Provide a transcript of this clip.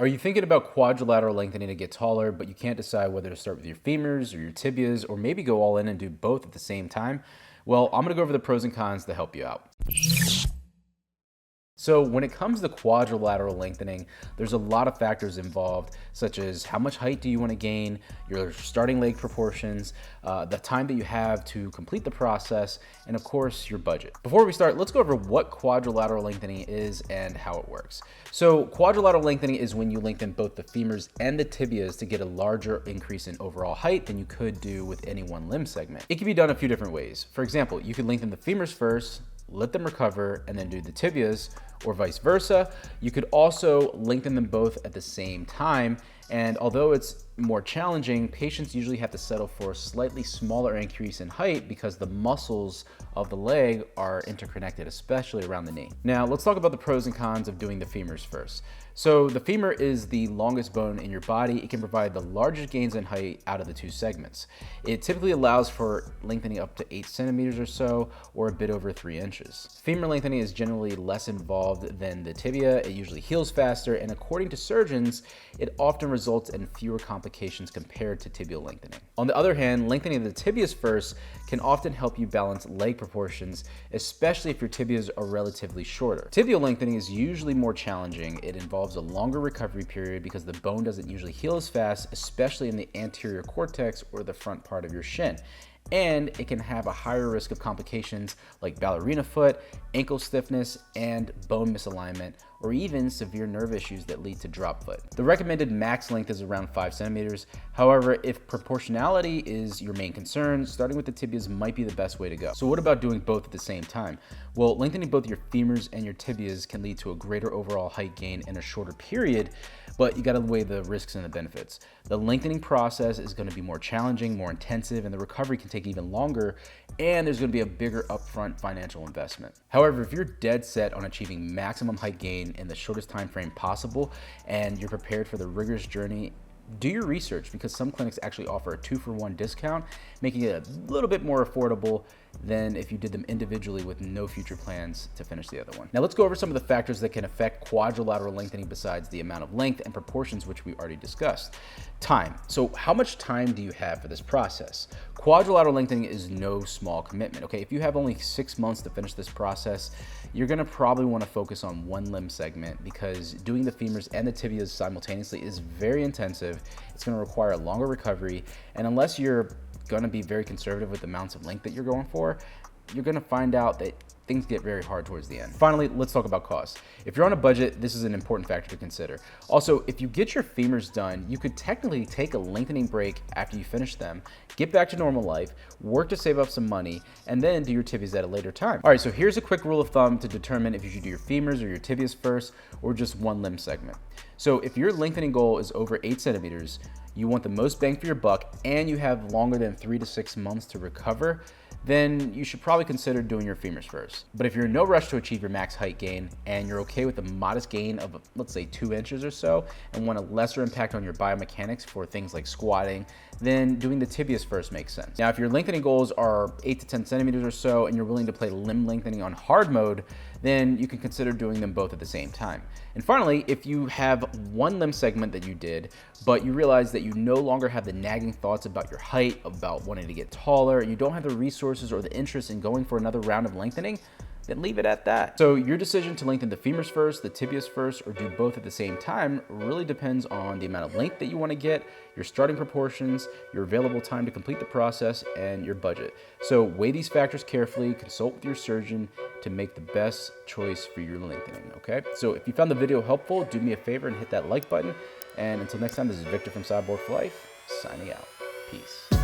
Are you thinking about quadrilateral lengthening to get taller, but you can't decide whether to start with your femurs or your tibias, or maybe go all in and do both at the same time? Well, I'm gonna go over the pros and cons to help you out. So when it comes to quadrilateral lengthening, there's a lot of factors involved, such as how much height do you want to gain, your starting leg proportions, the time that you have to complete the process, and of course, your budget. Before we start, let's go over what quadrilateral lengthening is and how it works. So quadrilateral lengthening is when you lengthen both the femurs and the tibias to get a larger increase in overall height than you could do with any one limb segment. It can be done a few different ways. For example, you could lengthen the femurs first, let them recover, and then do the tibias, or vice versa. You could also lengthen them both at the same time, and although it's more challenging, patients usually have to settle for a slightly smaller increase in height because the muscles of the leg are interconnected, especially around the knee. Now, let's talk about the pros and cons of doing the femurs first. So the femur is the longest bone in your body. It can provide the largest gains in height out of the two segments. It typically allows for lengthening up to 8 centimeters or so, or a bit over 3 inches. Femur lengthening is generally less involved than the tibia. It usually heals faster, and according to surgeons, it often results in fewer complications compared to tibial lengthening. On the other hand, lengthening the tibias first can often help you balance leg proportions, especially if your tibias are relatively shorter. Tibial lengthening is usually more challenging. It involves a longer recovery period because the bone doesn't usually heal as fast, especially in the anterior cortex or the front part of your shin. And it can have a higher risk of complications like ballerina foot, ankle stiffness, and bone misalignment, or even severe nerve issues that lead to drop foot. The recommended max length is around 5 centimeters. However, if proportionality is your main concern, starting with the tibias might be the best way to go. So what about doing both at the same time? Well, lengthening both your femurs and your tibias can lead to a greater overall height gain in a shorter period, but you gotta weigh the risks and the benefits. The lengthening process is gonna be more challenging, more intensive, and the recovery can take even longer, and there's gonna be a bigger upfront financial investment. However, if you're dead set on achieving maximum height gain in the shortest time frame possible, and you're prepared for the rigorous journey, do your research, because some clinics actually offer a 2-for-1 discount, making it a little bit more affordable than if you did them individually with no future plans to finish the other one. Now let's go over some of the factors that can affect quadrilateral lengthening besides the amount of length and proportions, which we already discussed. Time. So how much time do you have for this process? Quadrilateral lengthening is no small commitment, okay? If you have only 6 months to finish this process, you're gonna probably wanna focus on one limb segment, because doing the femurs and the tibias simultaneously is very intensive. It's gonna require a longer recovery, and unless you're gonna be very conservative with the amounts of length that you're going for, you're gonna find out that things get very hard towards the end. Finally, let's talk about cost. If you're on a budget, this is an important factor to consider. Also, if you get your femurs done, you could technically take a lengthening break after you finish them, get back to normal life, work to save up some money, and then do your tibias at a later time. All right, so here's a quick rule of thumb to determine if you should do your femurs or your tibias first, or just one limb segment. So if your lengthening goal is over 8 centimeters, you want the most bang for your buck, and you have longer than 3 to 6 months to recover, then you should probably consider doing your femurs first. But if you're in no rush to achieve your max height gain, and you're okay with a modest gain of, let's say, 2 inches or so, and want a lesser impact on your biomechanics for things like squatting, then doing the tibias first makes sense. Now, if your lengthening goals are 8 to 10 centimeters or so, and you're willing to play limb lengthening on hard mode, then you can consider doing them both at the same time. And finally, if you have one limb segment that you did, but you realize that you no longer have the nagging thoughts about your height, about wanting to get taller, you don't have the resources or the interest in going for another round of lengthening, then leave it at that. So your decision to lengthen the femurs first, the tibias first, or do both at the same time really depends on the amount of length that you want to get, your starting proportions, your available time to complete the process, and your budget. So weigh these factors carefully, consult with your surgeon to make the best choice for your lengthening, okay? So if you found the video helpful, do me a favor and hit that like button. And until next time, this is Victor from Cyborg for Life, signing out. Peace.